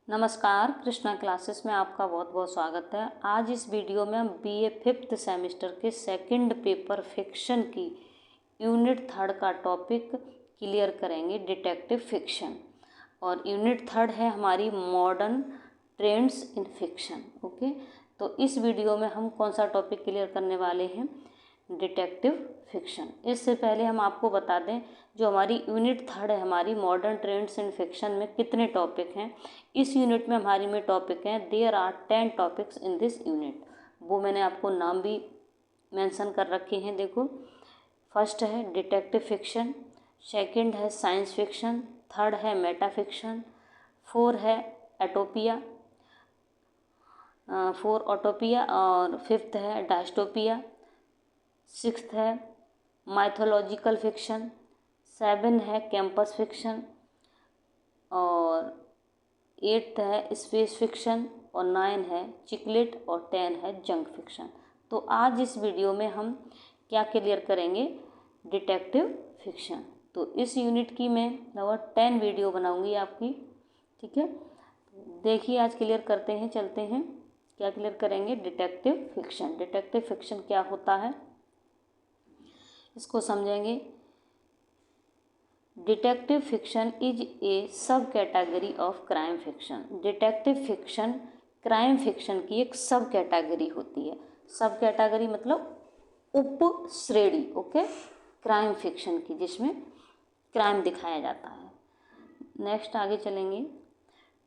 नमस्कार, कृष्णा क्लासेस में आपका बहुत बहुत स्वागत है। आज इस वीडियो में हम बीए 5th सेमेस्टर के सेकंड पेपर फिक्शन की यूनिट 3 का टॉपिक क्लियर करेंगे, डिटेक्टिव फिक्शन। और यूनिट 3 है हमारी modern trends in fiction. Okay, तो इस वीडियो में हम कौन सा टॉपिक क्लियर करने वाले हैं? Detective fiction. इससे पहले हम आपको बता दें, जो हमारी यूनिट 3 है हमारी मॉडर्न ट्रेंड्स इन फिक्शन में कितने टॉपिक हैं। इस यूनिट में हमारी में टॉपिक हैं, there are 10 topics in this unit. वो मैंने आपको नाम भी मेंशन कर रखे हैं। देखो, फर्स्ट है डिटेक्टिव फिक्शन, सेकंड है साइंस फिक्शन, थर्ड है मेटा फिक्शन, फोर है एटोपिया, फोर ऑटोपिया, और फिफ्थ है डायस्टोपिया, सिक्स्थ है माइथोलॉजिकल फिक्शन, 7 है कैंपस फिक्शन, और 8 है स्पेस फिक्शन, और 9 है चिकलेट, और 10 है जंक फिक्शन। तो आज इस वीडियो में हम क्या क्लियर करेंगे? Detective fiction. तो इस यूनिट की मैं लगभग 10 वीडियो बनाऊंगी आपकी, ठीक है। देखिए, आज क्लियर करते हैं, चलते हैं क्या क्लियर करेंगे? Detective fiction. डिटेक्टिव फिक्शन क्या होता है इसको समझेंगे। डिटेक्टिव फिक्शन इज ए सब category of crime fiction. Detective fiction crime fiction की एक सब कैटेगरी होती है। सब कैटेगरी मतलब उप श्रेणी, ओके, क्राइम फिक्शन की, जिसमें क्राइम दिखाया जाता है। नेक्स्ट आगे चलेंगे।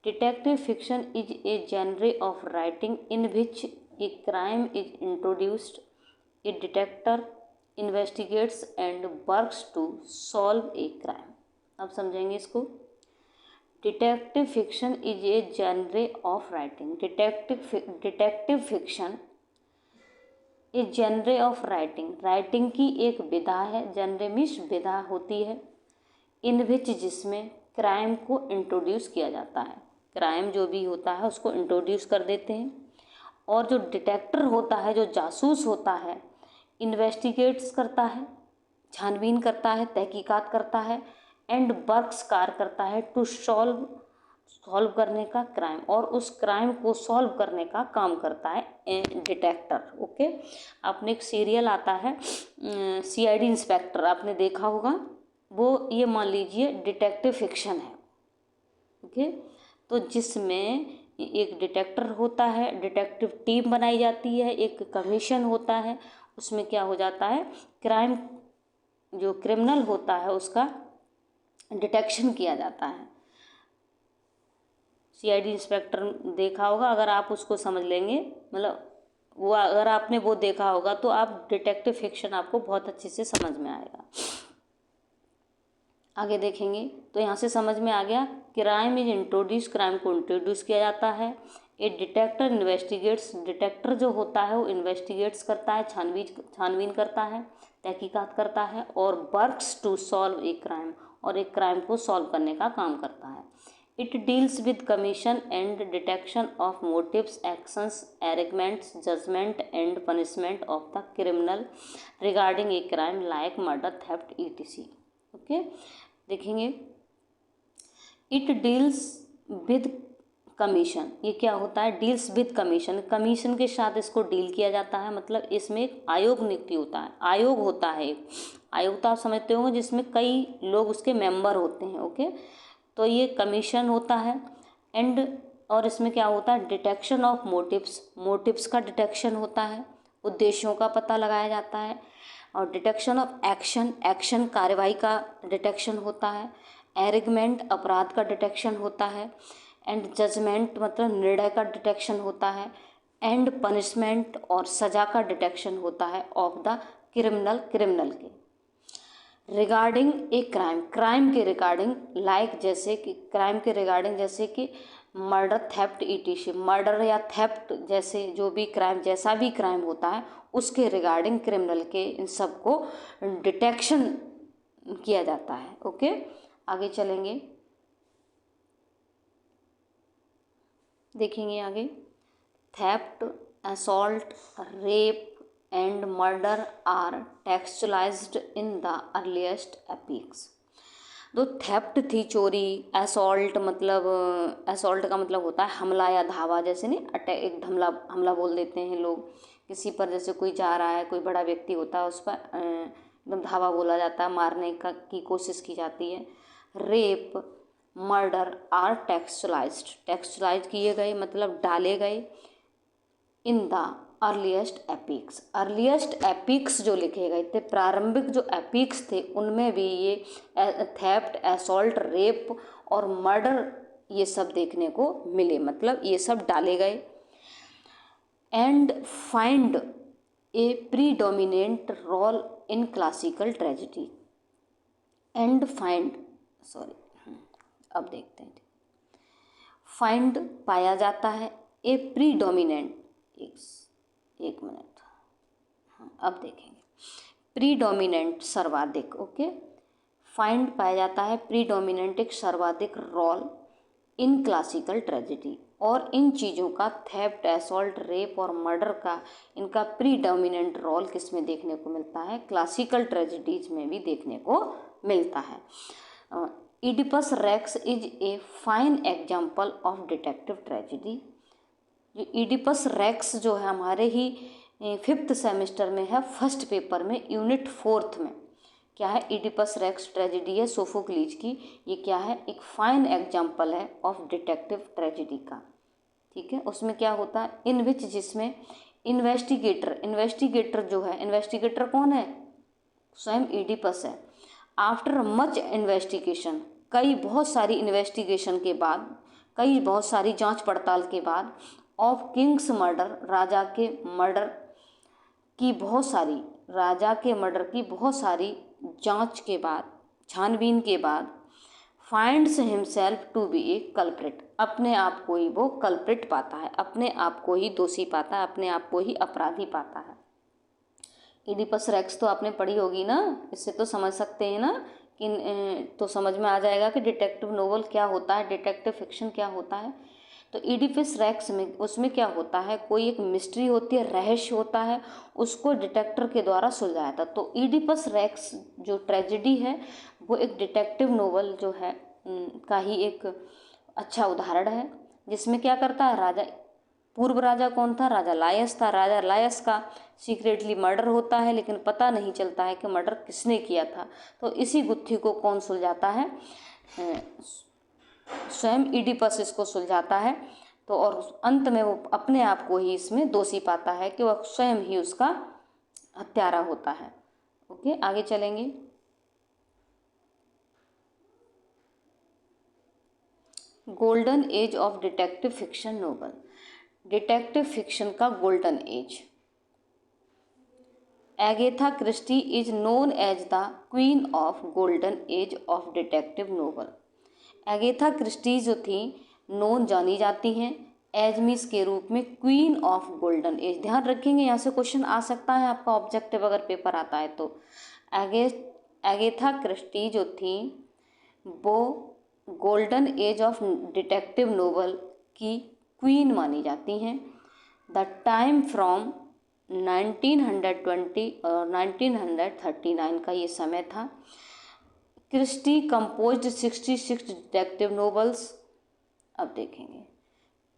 Detective fiction is a genre of writing in which a crime is introduced, a detector investigates and works to solve a crime। अब समझेंगे इसको। Detective fiction is a genre of writing. Detective fiction a genre of writing, writing की एक विधा है। जेनरे means विधा होती है, इन विच जिसमें क्राइम को इंट्रोड्यूस किया जाता है। क्राइम जो भी होता है उसको इंट्रोड्यूस कर देते हैं, और जो डिटेक्टर होता है, जो जासूस होता है, इन्वेस्टिगेट्स करता है, छानबीन करता है, तहकीकात करता है, एंड वर्क्स कार्य करता है टू सॉल्व करने का क्राइम, और उस क्राइम को सॉल्व करने का काम करता है डिटेक्टर। ओके, आपने एक सीरियल आता है सीआईडी इंस्पेक्टर, आपने देखा होगा, वो ये मान लीजिए डिटेक्टिव फिक्शन है। ओके, तो जिसमें एक डिटेक्टर होता है, डिटेक्टिव टीम बनाई जाती है, एक कमीशन होता है, उसमें क्या हो जाता है, क्राइम जो क्रिमिनल होता है उसका डिटेक्शन किया जाता है। सीआईडी इंस्पेक्टर देखा होगा, अगर आप उसको समझ लेंगे, मतलब वो अगर आपने वो देखा होगा तो आप डिटेक्टिव फिक्शन आपको बहुत अच्छे से समझ में आएगा। आगे देखेंगे तो यहाँ से समझ में आ गया, क्राइम इज इंट्रोड्यूस, क्राइम को इंट्रोड्यूस किया जाता है। ए डिटेक्टर इन्वेस्टिगेट्स, डिटेक्टर जो होता है वो इन्वेस्टिगेट्स करता है, छानबीन करता है, तहकीकात करता है, और works to solve a crime, और एक क्राइम को सॉल्व करने का काम करता है। It deals with commission and detection of motives, actions, arrangements, judgement and punishment of the criminal regarding a crime like murder, theft, ETC. Okay, देखेंगे। It deals with commission, ये क्या होता है? डील्स विद कमीशन, कमीशन के साथ इसको deal किया जाता है। मतलब इसमें एक आयोग नियुक्ति होता है, आयोग होता है एक आयोग, तो आप समझते होंगे जिसमें कई लोग उसके मेंबर होते हैं। ओके, तो ये कमीशन होता है। एंड और इसमें क्या होता है? डिटेक्शन ऑफ मोटिव्स, मोटिव्स का डिटेक्शन होता है, उद्देश्यों का पता लगाया जाता है। और डिटेक्शन ऑफ एक्शन, एक्शन कार्रवाई का डिटेक्शन होता है। एरिगमेंट अपराध का डिटेक्शन होता है। एंड जजमेंट मतलब निर्णय का डिटेक्शन होता है। एंड पनिशमेंट और सजा का डिटेक्शन होता है ऑफ द क्रिमिनल, क्रिमिनल के रिगार्डिंग ए क्राइम, क्राइम के रिगार्डिंग, लाइक जैसे कि क्राइम के रिगार्डिंग जैसे कि मर्डर, थेफ्ट, ईटीसी, मर्डर या थेफ्ट जैसे जो भी क्राइम, जैसा भी क्राइम होता है उसके रिगार्डिंग क्रिमिनल के, इन सब को डिटेक्शन किया जाता है। ओके, आगे चलेंगे, देखेंगे आगे। Theft, assault, rape and murder are textualized in the earliest epics। तो थेफ्ट थी चोरी, असॉल्ट मतलब असॉल्ट का मतलब होता है हमला या धावा, जैसे नहीं अटैक, एक हमला हमला बोल देते हैं लोग किसी पर, जैसे कोई जा रहा है, कोई बड़ा व्यक्ति होता है उस पर एकदम धावा बोला जाता है, मारने का की कोशिश की जाती है। रेप, मर्डर आर टेक्सचुलाइज्ड किए गए मतलब डाले गए इन द अर्लीस्ट एपिक्स जो लिखे गए थे, प्रारंभिक जो एपिक्स थे उनमें भी ये थेफ्ट, असॉल्ट, रेप और मर्डर ये सब देखने को मिले, मतलब ये सब डाले गए। And find a predominant role in classical tragedy. And find अब देखते हैं। फाइंड पाया जाता है, ए प्रीडोमिनेंट, एक मिनट, हाँ अब देखेंगे। प्रीडोमिनेंट सर्वाधिक, ओके। फाइंड पाया जाता है प्रीडोमिनेंट एक सर्वाधिक रोल इन क्लासिकल ट्रेजेडी, और इन चीज़ों का थेफ्ट, असॉल्ट, रेप और मर्डर का इनका प्रीडोमिनेंट रोल किस में देखने को मिलता है? क्लासिकल ट्रेजेडीज में भी देखने को मिलता है। Oedipus Rex is a fine example of detective tragedy. जो इडिपस रेक्स जो है हमारे ही 5th सेमेस्टर में है, फर्स्ट पेपर में यूनिट 4th में क्या है? इडिपस रेक्स ट्रेजेडी है सोफोक्लीज की। ये क्या है? एक फाइन एग्जाम्पल है ऑफ डिटेक्टिव ट्रेजेडी का, ठीक है। उसमें क्या होता है? इन विच, जिसमें इन्वेस्टिगेटर जो है, इन्वेस्टिगेटर कौन है? स्वयं इडिपस है। आफ्टर मच इन्वेस्टिगेशन, बहुत सारी इन्वेस्टिगेशन के बाद, बहुत सारी जांच पड़ताल के बाद, ऑफ किंग्स मर्डर, राजा के मर्डर की बहुत सारी जांच के बाद, छानबीन के बाद, finds himself to be a culprit, अपने आप को ही वो कल्प्रिट पाता है, अपने आप को ही दोषी पाता है, अपने आप को ही अपराधी पाता है। इडिपस रेक्स तो आपने पढ़ी होगी ना, इससे तो समझ सकते हैं ना कि तो समझ में आ जाएगा कि डिटेक्टिव नोवेल क्या होता है, डिटेक्टिव फिक्शन क्या होता है। तो इडिपस रेक्स में, उसमें क्या होता है? कोई एक मिस्ट्री होती है, रहस्य होता है, उसको डिटेक्टर के द्वारा सुलझाया था। तो इडिपस रेक्स जो ट्रेजेडी है वो एक डिटेक्टिव नोवेल जो है का ही एक अच्छा उदाहरण है, जिसमें क्या करता है? राजा, पूर्व राजा कौन था? राजा लायस था। राजा लायस का सीक्रेटली मर्डर होता है, लेकिन पता नहीं चलता है कि मर्डर किसने किया था। तो इसी गुत्थी को कौन सुलझाता है? स्वयं इडिपस इसको सुलझाता है। तो और अंत में वो अपने आप को ही इसमें दोषी पाता है कि वह स्वयं ही उसका हत्यारा होता है। ओके, आगे चलेंगे। Golden age of detective fiction novel, detective fiction का golden age. Agatha Christie is known as the queen of golden age of detective novel. Agatha Christie जो थी नोन जानी जाती हैं एज मीन्स के रूप में, क्वीन ऑफ गोल्डन एज। ध्यान रखेंगे, यहाँ से क्वेश्चन आ सकता है आपका ऑब्जेक्टिव अगर पेपर आता है तो। एगेथा क्रिस्टी जो थी वो golden age of detective novel की क्वीन मानी जाती हैं। द टाइम फ्रॉम 1920 और 1939 का ये समय था। Christie composed 66 detective novels. अब देखेंगे,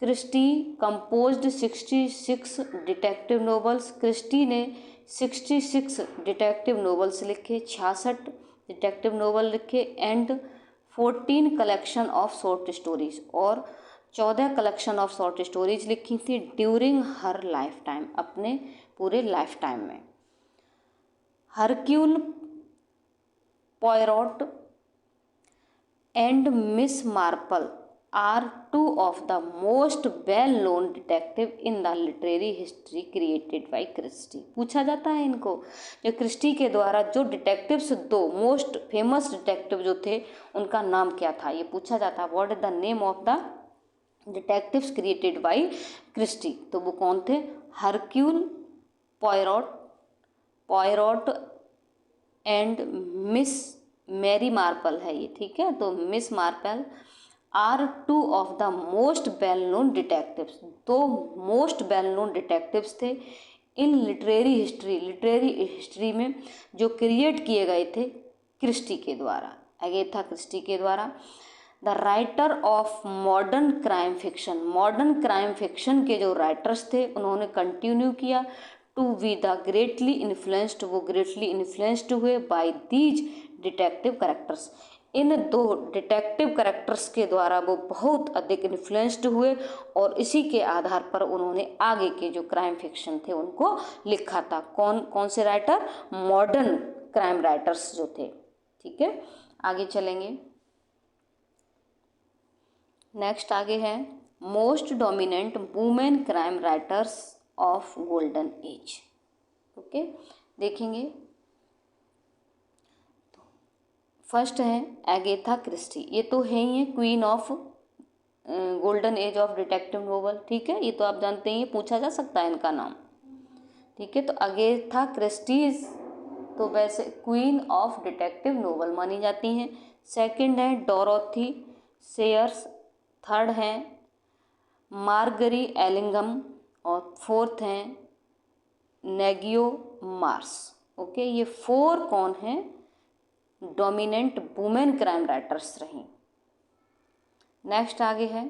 Christie composed 66 detective novels. Christie ने 66 डिटेक्टिव नोवेल्स लिखे, 66 डिटेक्टिव नोवेल लिखे, and 14 collection of short stories, और 14 कलेक्शन ऑफ शॉर्ट स्टोरीज लिखी थी ड्यूरिंग हर लाइफ टाइम, अपने पूरे लाइफ टाइम में। Hercule Poirot and Miss Marple are two of the most well known detective in the literary history created by Christie. पूछा जाता है इनको, जो क्रिस्टी के द्वारा जो डिटेक्टिव्स, दो मोस्ट फेमस डिटेक्टिव जो थे उनका नाम क्या था, ये पूछा जाता है। What is the name of the detectives created by Christie? तो वो कौन थे? Hercule Poirot and Miss Mary Marple है ये, ठीक है। तो Miss Marple are two of the most well known detectives, दो मोस्ट वेल नोन डिटेक्टिव्स थे इन लिटरेरी हिस्ट्री में जो क्रिएट किए गए थे क्रिस्टी के द्वारा। एगेथा क्रिस्टी के द्वारा। The writer of modern crime fiction, modern crime fiction के जो राइटर्स थे उन्होंने कंटिन्यू किया to be the greatly influenced, वो ग्रेटली इन्फ्लुएंस्ड हुए बाय दीज डिटेक्टिव कैरेक्टर्स, इन दो डिटेक्टिव कैरेक्टर्स के द्वारा वो बहुत अधिक इन्फ्लुएंस्ड हुए और इसी के आधार पर उन्होंने आगे के जो क्राइम फिक्शन थे उनको लिखा था। कौन कौन से राइटर? मॉडर्न क्राइम राइटर्स जो थे। ठीक है, आगे चलेंगे। नेक्स्ट आगे है most dominant women crime writers of golden as. Okay, देखेंगे। फर्स्ट है एगेथा क्रिस्टी, ये तो है ही है queen of golden age of detective novel. ठीक है, ये तो आप जानते हैं, पूछा जा सकता है इनका नाम। ठीक है, तो एगेथा क्रिस्टी तो वैसे क्वीन ऑफ डिटेक्टिव नोवेल मानी जाती हैं। सेकंड है डोरोथी सेयर्स, थर्ड है मार्गरी एलिंगम और फोर्थ हैं नेगियो मार्स। ओके, ये 4 कौन हैं? डोमिनेंट वुमेन क्राइम राइटर्स रहीं। नेक्स्ट आगे है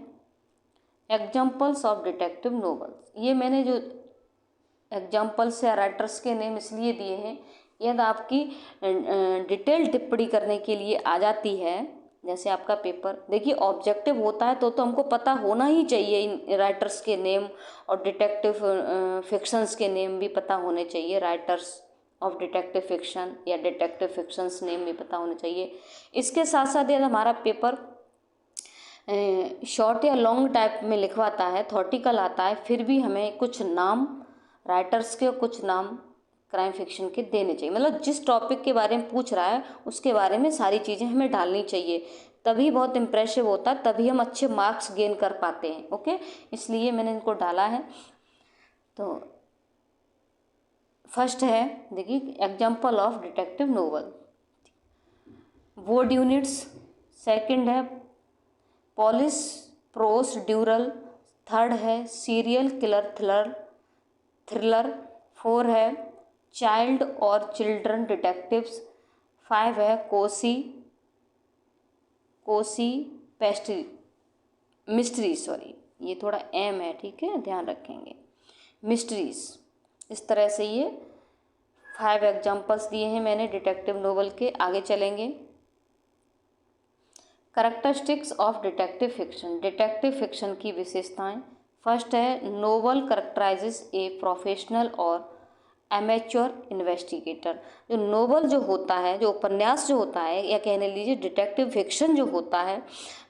एग्जाम्पल्स ऑफ डिटेक्टिव नोवेल्स। ये मैंने जो एग्जाम्पल्स या राइटर्स के नेम इसलिए दिए हैं, यदि आपकी डिटेल टिप्पणी करने के लिए आ जाती है, जैसे आपका पेपर देखिए ऑब्जेक्टिव होता है तो हमको पता होना ही चाहिए इन राइटर्स के नेम, और डिटेक्टिव फिक्शंस के नेम भी पता होने चाहिए। राइटर्स ऑफ डिटेक्टिव फिक्शन या डिटेक्टिव फिक्शंस नेम भी पता होने चाहिए। इसके साथ साथ यदि हमारा पेपर शॉर्ट या लॉन्ग टाइप में लिखवाता है, थॉटिकल आता है, फिर भी हमें कुछ नाम राइटर्स के, कुछ नाम क्राइम फिक्शन के देने चाहिए। मतलब जिस टॉपिक के बारे में पूछ रहा है उसके बारे में सारी चीज़ें हमें डालनी चाहिए, तभी बहुत इम्प्रेसिव होता है, तभी हम अच्छे मार्क्स गेन कर पाते हैं। ओके, इसलिए मैंने इनको डाला है। तो फर्स्ट है देखिए एग्जाम्पल ऑफ डिटेक्टिव नोवेल, वोड यूनिट्स। सेकंड है पॉलिस प्रोसीड्यूरल। थर्ड है सीरियल किलर थ्रिलर। 4 है चाइल्ड और चिल्ड्रन डिटेक्टिव्स। 5 है कोसी पेस्ट्री मिस्ट्री, सॉरी ये थोड़ा एम है, ठीक है, ध्यान रखेंगे, मिस्ट्रीज। इस तरह से ये 5 एग्जाम्पल्स दिए हैं मैंने डिटेक्टिव नोवेल के। आगे चलेंगे। Characteristics of detective fiction, detective fiction की विशेषताएं। फर्स्ट है नोवेल कैरेक्टराइजेस ए प्रोफेशनल और एमेच्योर इन्वेस्टिगेटर। जो नोवेल जो होता है, जो उपन्यास जो होता है, या कहने लीजिए डिटेक्टिव फिक्शन जो होता है,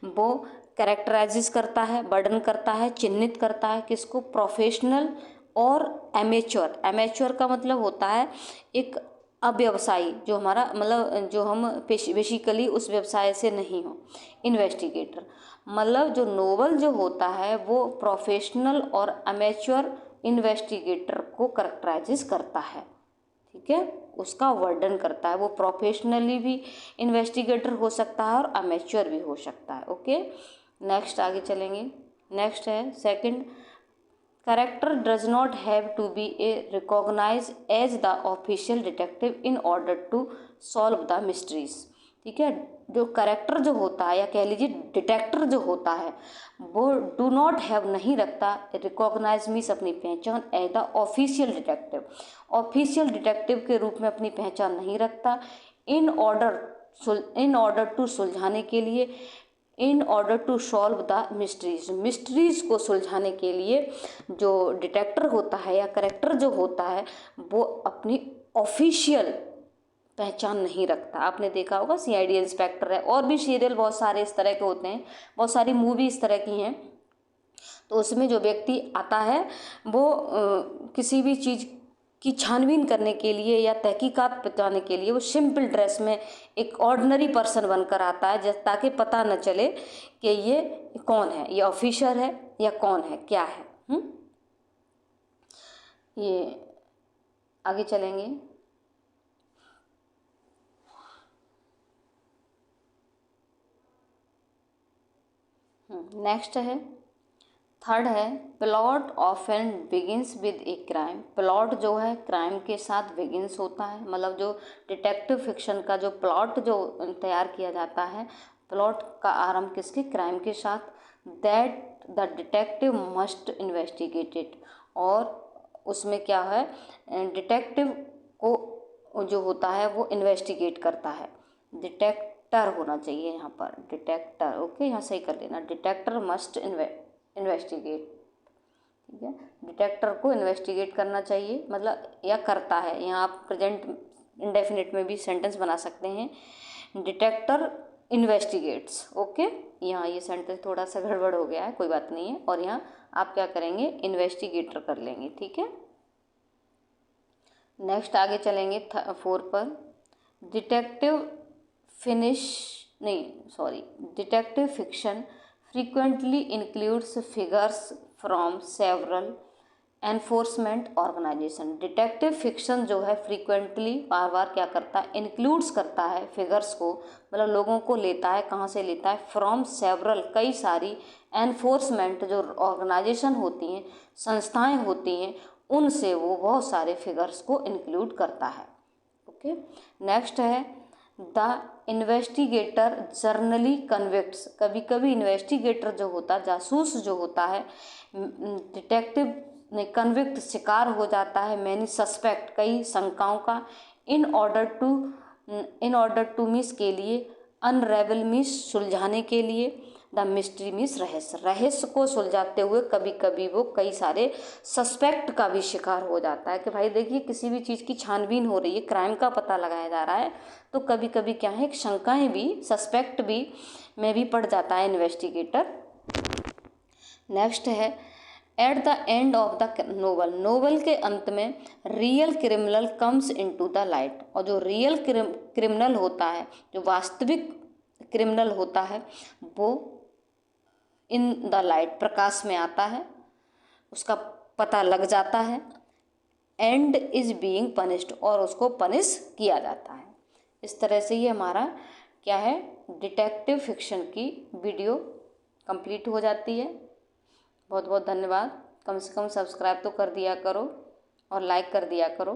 वो कैरेक्टराइजेस करता है, वर्णन करता है, चिन्हित करता है किसको? प्रोफेशनल और एमेच्योर। एमेच्योर का मतलब होता है एक अव्यवसायी, जो हमारा मतलब जो हम बेसिकली उस व्यवसाय से नहीं हो। इन्वेस्टिगेटर मतलब जो नोवेल जो होता है वो प्रोफेशनल और अमेच्योर इन्वेस्टिगेटर को कैरेक्टराइज करता है। ठीक है, उसका वर्णन करता है। वो प्रोफेशनली भी इन्वेस्टिगेटर हो सकता है और अमेच्योर भी हो सकता है। ओके, नेक्स्ट आगे चलेंगे। नेक्स्ट है second, character does not have to be a recognise as the official detective in order to solve the mysteries. ठीक है, जो कैरेक्टर जो होता है या कह लीजिए डिटेक्टर जो होता है वो डू नॉट हैव नहीं रखता, रिकॉग्नाइज मीन्स अपनी पहचान, as the official detective, official detective के रूप में अपनी पहचान नहीं रखता। इन ऑर्डर टू सुलझाने के लिए, in order to solve the mysteries, mysteries को सुलझाने के लिए जो डिटेक्टर होता है या कैरेक्टर जो होता है वो अपनी ऑफिशियल पहचान नहीं रखता। आपने देखा होगा सीआईडी इंस्पेक्टर है, और भी सीरियल बहुत सारे इस तरह के होते हैं, बहुत सारी मूवी इस तरह की हैं। तो उसमें जो व्यक्ति आता है वो किसी भी चीज़ की छानबीन करने के लिए या तहकीकात बताने के लिए वो सिंपल ड्रेस में एक ऑर्डिनरी पर्सन बनकर आता है, ताकि पता न चले कि ये कौन है, ये ऑफिसर है या कौन है, क्या है। ये आगे चलेंगे। नेक्स्ट है थर्ड है plot often begins with a crime. Plot जो है क्राइम के साथ बिगिंस होता है, मतलब जो डिटेक्टिव फिक्शन का जो प्लॉट जो तैयार किया जाता है, प्लॉट का आरंभ किसके, क्राइम के साथ। That the detective must investigate it, और उसमें क्या है, डिटेक्टिव को जो होता है वो इन्वेस्टिगेट करता है। डिटेक्टर होना चाहिए यहाँ पर, डिटेक्टर, ओके, यहाँ सही कर लेना, डिटेक्टर मस्ट इन्वेस्टिगेट, ठीक है। डिटेक्टर को इन्वेस्टिगेट करना चाहिए, मतलब या करता है। यहाँ आप प्रेजेंट इंडेफिनिट में भी सेंटेंस बना सकते हैं, डिटेक्टर इन्वेस्टिगेट्स, ओके। यहाँ ये सेंटेंस थोड़ा सा गड़बड़ हो गया है, कोई बात नहीं है, और यहाँ आप क्या करेंगे, इन्वेस्टिगेटर कर लेंगे, ठीक है। नेक्स्ट आगे चलेंगे 4 पर। Detective detective fiction frequently includes figures from several enforcement organisation. Detective fiction जो है फ्रीक्वेंटली बार बार क्या करता है, इंक्लूड्स करता है फिगर्स को, मतलब लोगों को लेता है, कहाँ से लेता है, फ्रॉम सेवरल, कई सारी एनफोर्समेंट जो ऑर्गेनाइजेशन होती हैं, संस्थाएं होती हैं, उनसे वो बहुत सारे फिगर्स को इंक्लूड करता है, ओके। नेक्स्ट है द इन्वेस्टिगेटर जर्नली कन्विक्ट्स। कभी कभी इन्वेस्टिगेटर जो होता, जासूस जो होता है, डिटेक्टिव ने कन्विक्ट, शिकार हो जाता है, मैनी सस्पेक्ट, कई शंकाओं का, इन ऑर्डर टू मिस के लिए, अनरेवल मिस, सुलझाने के लिए, द मिस्ट्री मिस, रहस्य, रहस्य को सुलझाते हुए कभी कभी वो कई सारे सस्पेक्ट का भी शिकार हो जाता है। कि भाई देखिए किसी भी चीज़ की छानबीन हो रही है, क्राइम का पता लगाया जा रहा है, तो कभी कभी क्या है, शंकाएं भी, सस्पेक्ट भी में भी पड़ जाता है इन्वेस्टिगेटर। नेक्स्ट है at the end of the novel, novel के अंत में real criminal comes into the light, और जो रियल क्रिमिनल होता है, जो वास्तविक क्रिमिनल होता है, वो इन द लाइट, प्रकाश में आता है, उसका पता लग जाता है, एंड इज बीइंग पनिश्ड, और उसको पनिश किया जाता है। इस तरह से ये हमारा क्या है, डिटेक्टिव फिक्शन की वीडियो कंप्लीट हो जाती है। बहुत बहुत धन्यवाद। कम से कम सब्सक्राइब तो कर दिया करो और लाइक कर दिया करो।